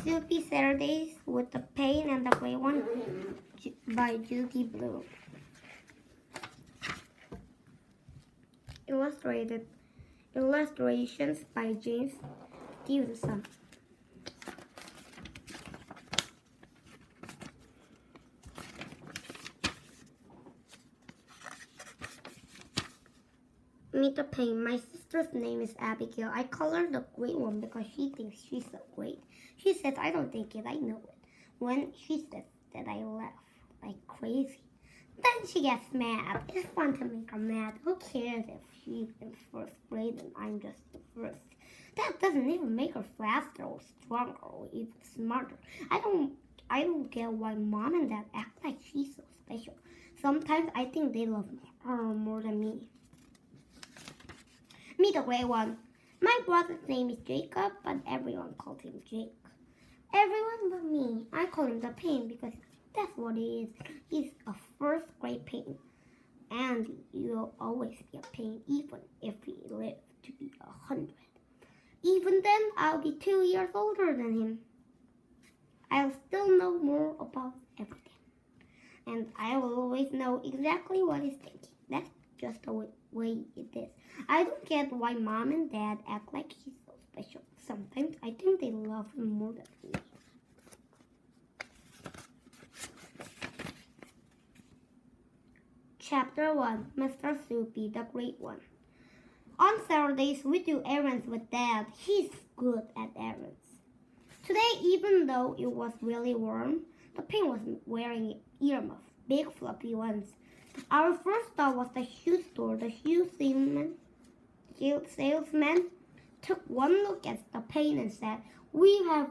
Soupy Saturdays with the Pain and the Grey One by Judy Blue. Illustrations by James Stevenson. Meet the Pain. My sister's name is Abigail. I call her the Great One because she thinks she's so great. She says I don't think it, I know it. When she says that, I laugh like crazy. Then she gets mad. It's fun to make her mad. Who cares if she's in first grade and I'm just the first? That doesn't even make her faster or stronger or even smarter. I don't get why Mom and Dad act like she's so special. Sometimes I think they love her more than me. Meet the Grey One. My brother's name is Jacob, but everyone calls him Jake. Everyone but me. I call him the Pain because that's what he is. He's a first grade pain. And you'll always be a pain even if you live to be 100. Even then, I'll be 2 years older than him. I'll still know more about everything. And I will always know exactly what he's thinking. That's just the way it is. I don't get why Mom and Dad act like he's so special. Sometimes I think they love him more than me. Chapter 1. Mr. Soupy, the Great One. On Saturdays, we do errands with Dad. He's good at errands. Today, even though it was really warm, the Pain was wearing earmuffs, big fluffy ones. Our first stop was the shoe store. The shoe salesman took one look at the Pain and said, "We have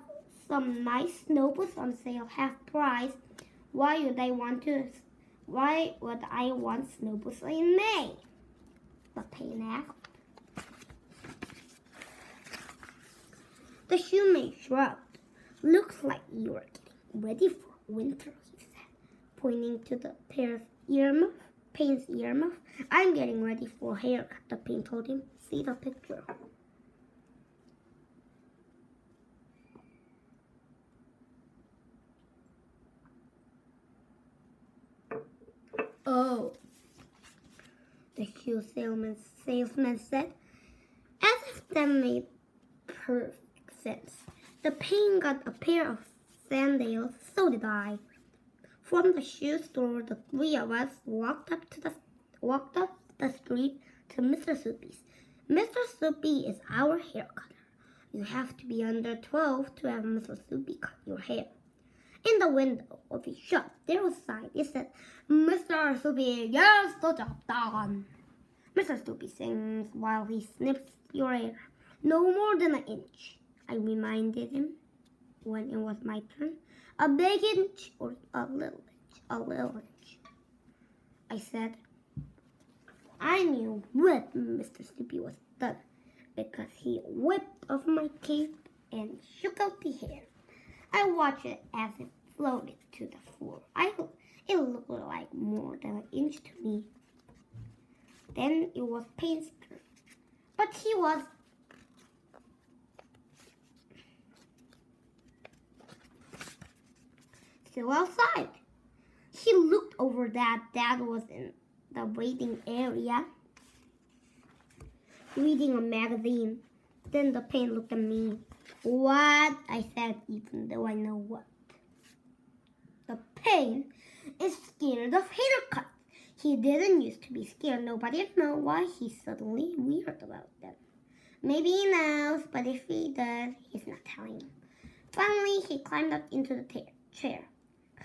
some nice snow boots on sale, half price. Why would I want snow boots in May?" The Pain asked. The shoemaker shrugged. "Looks like you're getting ready for winter," he said, pointing to the Pain's earmuff. "I'm getting ready for a haircut," the Pain told him. "See the picture." "Oh," the shoe salesman said, as if that made perfect sense. The Pain got a pair of sandals. So did I. From the shoe store, the three of us walked up the street to Mr. Soupy's. Mr. Soupy is our hair cutter. You have to be under 12 to have Mr. Soupy cut your hair. In the window of his shop, there was a sign. It said, "Mr. Soupy gets the job done." Mr. Soupy sings while he snips your hair. "No more than an inch," I reminded him when it was my turn. "A big inch or a little inch?" "A little inch," I said. I knew when Mr. Soupy was done because he whipped off my cape and shook out the hair. I watched it as it floated to the floor. It looked like more than an inch to me. Then it was Pain's turn. But he was still outside. He looked over that Dad was in the waiting area reading a magazine. Then the Pain looked at me. "What?" I said, even though I know what. The Pain is scared of haircuts. He didn't used to be scared. Nobody knows why he's suddenly weird about them. Maybe he knows, but if he does, he's not telling him. Finally, he climbed up into the chair.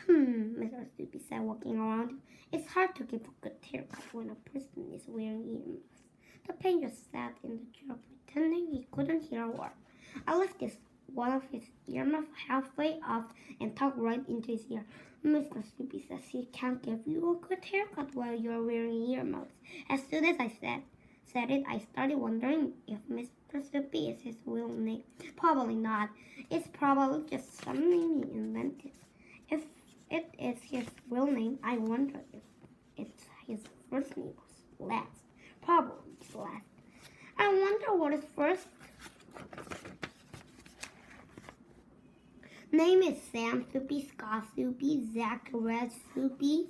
Mr. Soupy said, walking around. "It's hard to give a good haircut when a person is wearing earmuffs." The Pain just sat in the chair, pretending he couldn't hear a word. I lifted one of his earmuffs halfway off and talked right into his ear. "Mr. Soupy says he can't give you a good haircut while you're wearing earmuffs." As soon as I said it, I started wondering if Mr. Soupy is his real name. Probably not. It's probably just something he invented. If it is his real name, I wonder if his first name was last. Probably last. I wonder what is first. Name is Sam Soupy, Scott Soupy, Zach Red Soupy.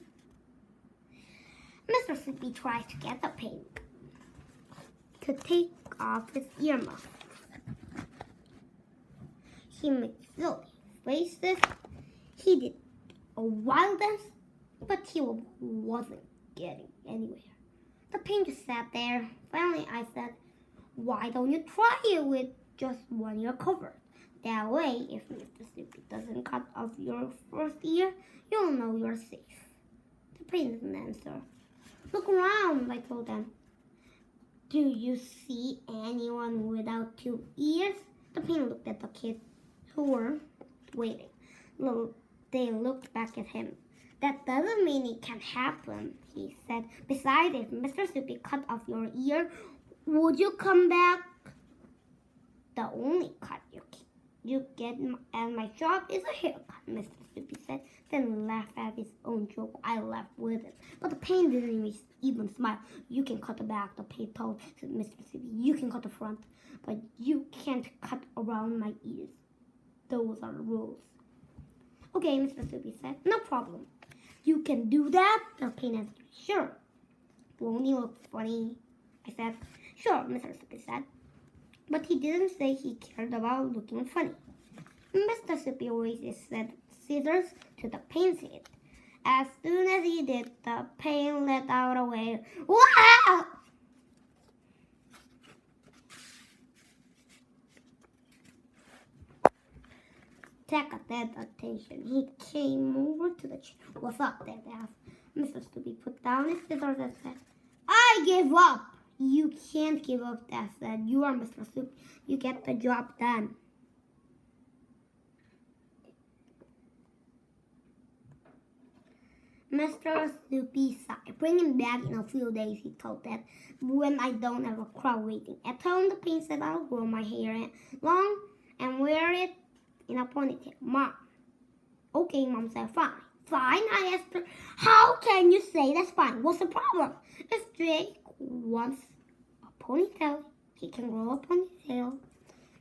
Mr. Soupy tries to get the pain to take off his earmuffs. He made silly faces. He did a wild dance, but he wasn't getting anywhere. The pain just sat there. Finally, I said, "Why don't you try it with just one ear covered? That way, if Mr. Soupy doesn't cut off your first ear, you'll know you're safe." The pain didn't answer. "Look around," I told them. "Do you see anyone without 2 ears?" The pain looked at the kids who were waiting. They looked back at him. "That doesn't mean it can't happen," he said. "Besides, if Mr. Soupy cut off your ear, would you come back?" "The only cut you get at my shop is a haircut," Mr. Soupy said, then laughed at his own joke. I laughed with it, but the pain didn't even smile. "You can cut the back," the pain told Mr. Soupy. "You can cut the front, but you can't cut around my ears. Those are the rules." "Okay," Mr. Soupy said. "No problem." "You can do that?" The pain answered. "Sure." "Won't you look funny?" I said. "Sure," Mr. Soupy said. But he didn't say he cared about looking funny. Mr. Soupy raised his scissors to the pain's head. As soon as he did, the pain let out a wail. "Wow!" Jack got that attention. He came over to the chair. "What's up?" Dad asked. Mr. Soupy put down his scissors and said, "I give up." "You can't give up," Dad said. "You are Mr. Soupy. You get the job done." Mr. Soupy sighed. "Bring him back in a few days," he told Dad, "when I don't have a crowd waiting." At home, the pain said, "I'll grow my hair long and wear it in a ponytail." "Mom." "Okay," Mom said. "Fine." "Fine?" I asked her. "How can you say that's fine? What's the problem?" "If Jake wants a ponytail, he can grow a ponytail."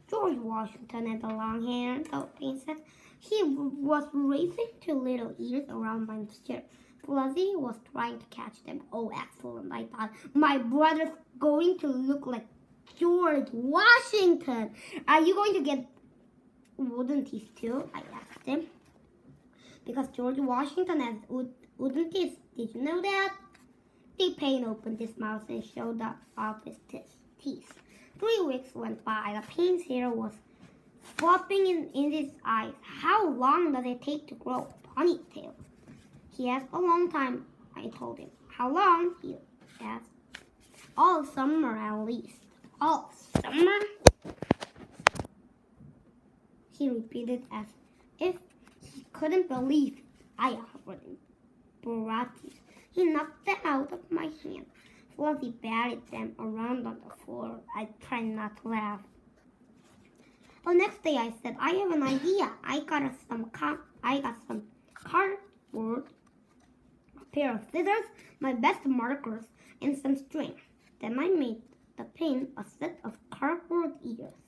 George Washington had the long hair, the pain said. He was raising 2 little ears around my chair. Fuzzy was trying to catch them. "Oh, excellent," I thought. "My brother's going to look like George Washington." "Are you going to get wooden teeth too?" I asked him. "Because George Washington has wooden teeth. Did you know that?" The pain opened his mouth and showed off his teeth. 3 weeks went by. The pain's hair was flopping in his eyes. "How long does it take to grow a ponytail?" He asked. "A long time," I told him. "How long?" he asked. "All summer at least." "All summer?" he repeated as if he couldn't believe it. I offered him buratis. He knocked them out of my hand. Fluffy batted them around on the floor. I tried not to laugh. The next day I said, "I have an idea." I got some cardboard, a pair of scissors, my best markers, and some string. Then I made the pain a set of cardboard ears.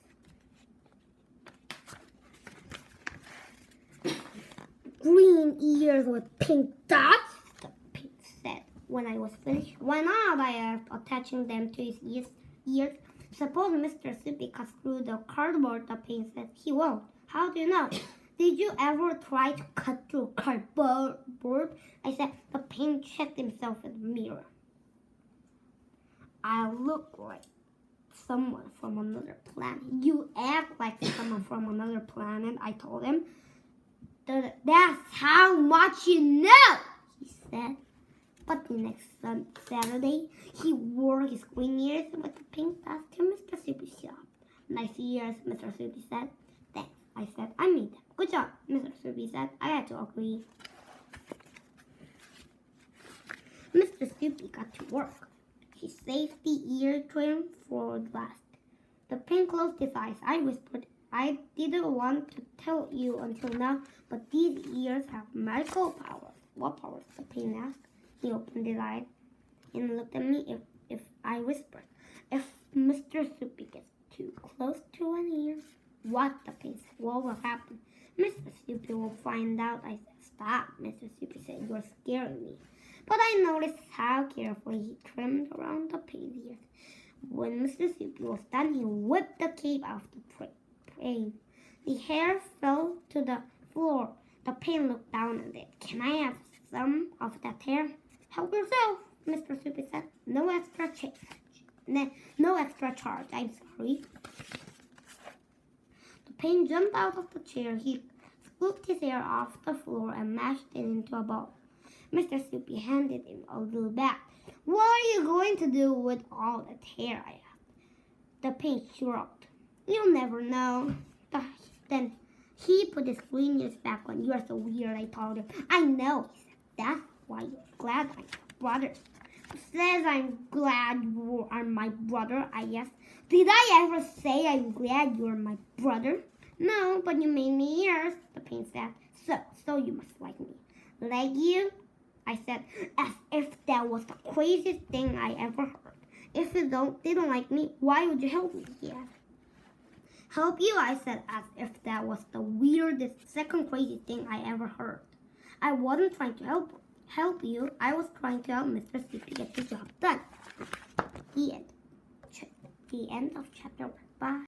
"Green ears with pink dots," the pig said when I was finished. "Why not?" I asked, attaching them to his ears. "Suppose Mr. Soupy cuts through the cardboard," the pig said. "He won't." "How do you know?" "Did you ever try to cut through cardboard?" I said. The pig checked himself in the mirror. "I look like someone from another planet." "You act like someone from another planet," I told him. "That's how much you know," he said. But the next Saturday, he wore his green ears with the pink dots to Mr. Soupy's shop. "Nice ears," Mr. Soupy said. "Thanks," I said. "I made them." "Good job," Mr. Soupy said. I had to agree. Mr. Soupy got to work. He saved the ear trim for last. The pig closed his eyes. I whispered, "I didn't want to tell you until now, but these ears have magical powers." "What powers?" the pig asked. He opened his eyes and looked at me. If I whispered, "If Mr. Soupy gets too close to an ear, What? The pain said. What will happen? Mr. Soupy will find out. I said, stop, Mr. Soupy said. You're scaring me. But I noticed how carefully he trimmed around the pain's ears. When Mr. Soupy was done, he whipped the cape off the pain. The hair fell to the floor. The pain looked down at it. Can I have some of that hair? Help yourself, Mr. Soupy said. No extra charge. I'm sorry. The pain jumped out of the chair. He scooped his hair off the floor and mashed it into a ball. Mr. Soupy handed him a little bag. What are you going to do with all that hair? I asked. The pain shrugged. You'll never know. Then he put his green ears back on. You're so weird, I told him. I know, he said. That's why you're glad I'm your brother. Who says I'm glad you are my brother? I asked. Did I ever say I'm glad you're my brother? No, but you made me ears, the pain said. So you must like me. Like you? I said, as if that was the craziest thing I ever heard. If you didn't like me, why would you help me? He asked. Help you? I said, as if that was the weirdest, second crazy thing I ever heard. I wasn't trying to help you. I was trying to help Mr. Soupy get the job done. The end. The end of chapter 1. Bye.